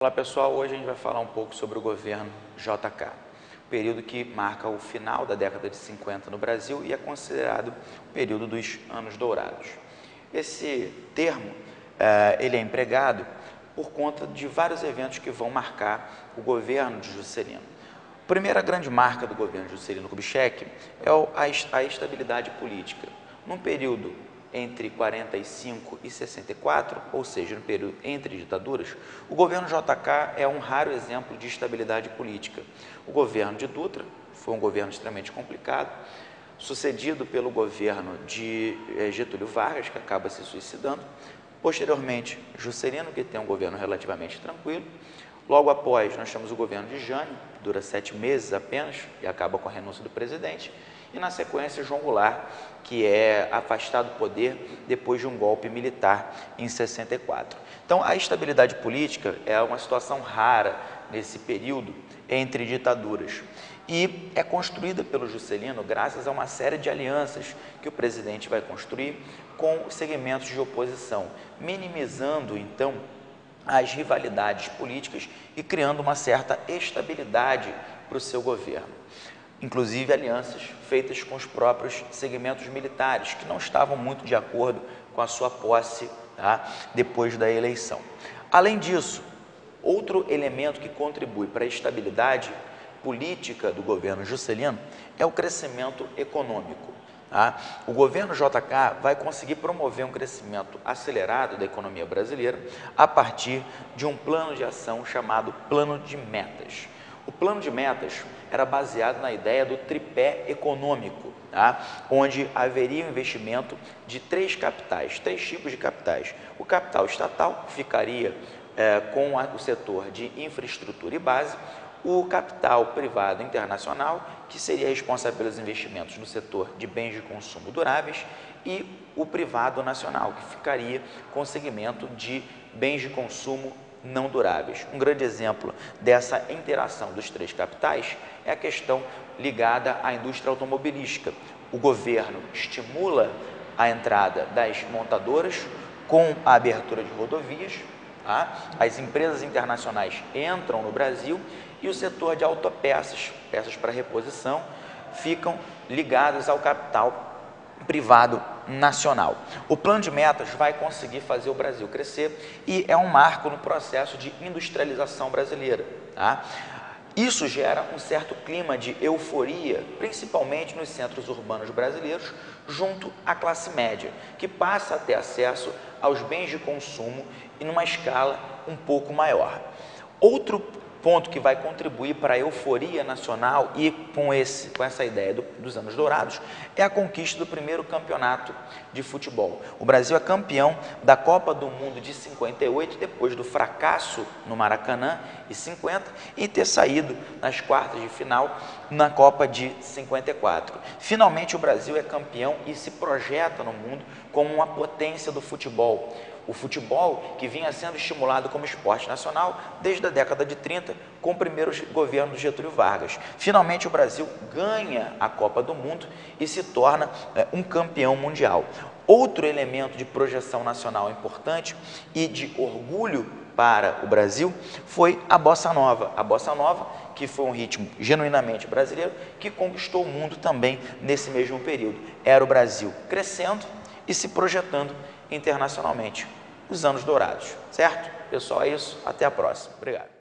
Olá pessoal, hoje a gente vai falar um pouco sobre o governo JK, período que marca o final da década de 50 no Brasil e é considerado o período dos anos dourados. Esse termo ele é empregado por conta de vários eventos que vão marcar o governo de Juscelino. A primeira grande marca do governo de Juscelino Kubitschek é a estabilidade política. Num período entre 45 e 64, ou seja, no período entre ditaduras, o governo JK é um raro exemplo de estabilidade política. O governo de Dutra foi um governo extremamente complicado, sucedido pelo governo de Getúlio Vargas, que acaba se suicidando. Posteriormente, Juscelino, que tem um governo relativamente tranquilo. Logo após, nós temos o governo de Jânio, que dura 7 meses apenas e acaba com a renúncia do presidente. E, na sequência, João Goulart, que é afastado do poder depois de um golpe militar em 64. Então, a estabilidade política é uma situação rara nesse período entre ditaduras. E é construída pelo Juscelino graças a uma série de alianças que o presidente vai construir com segmentos de oposição, minimizando, então, as rivalidades políticas e criando uma certa estabilidade para o seu governo. Inclusive alianças feitas com os próprios segmentos militares, que não estavam muito de acordo com a sua posse, depois da eleição. Além disso, outro elemento que contribui para a estabilidade política do governo Juscelino é o crescimento econômico. O governo JK vai conseguir promover um crescimento acelerado da economia brasileira a partir de um plano de ação chamado Plano de Metas. O plano de metas era baseado na ideia do tripé econômico, onde haveria um investimento de três tipos de capitais. O capital estatal ficaria com o setor de infraestrutura e base, o capital privado internacional, que seria responsável pelos investimentos no setor de bens de consumo duráveis, e o privado nacional, que ficaria com o segmento de bens de consumo não duráveis. Um grande exemplo dessa interação dos três capitais é a questão ligada à indústria automobilística. O governo estimula a entrada das montadoras com a abertura de rodovias, as empresas internacionais entram no Brasil e o setor de autopeças, peças para reposição, ficam ligados ao capital privado nacional. O plano de metas vai conseguir fazer o Brasil crescer e é um marco no processo de industrialização brasileira. Isso gera um certo clima de euforia, principalmente nos centros urbanos brasileiros, junto à classe média, que passa a ter acesso aos bens de consumo e numa escala um pouco maior. Outro ponto que vai contribuir para a euforia nacional e com essa ideia dos anos dourados é a conquista do primeiro campeonato de futebol. O Brasil é campeão da Copa do Mundo de 58, depois do fracasso no Maracanã em 50 e ter saído nas quartas de final na Copa de 54. Finalmente o Brasil é campeão e se projeta no mundo como uma potência do futebol. O futebol que vinha sendo estimulado como esporte nacional desde a década de 30, com o primeiro governo de Getúlio Vargas. Finalmente o Brasil ganha a Copa do Mundo e se torna um campeão mundial. Outro elemento de projeção nacional importante e de orgulho para o Brasil foi a Bossa Nova. A Bossa Nova, que foi um ritmo genuinamente brasileiro, que conquistou o mundo também nesse mesmo período. Era o Brasil crescendo e se projetando internacionalmente. Os anos dourados, certo? Pessoal, é isso. Até a próxima. Obrigado.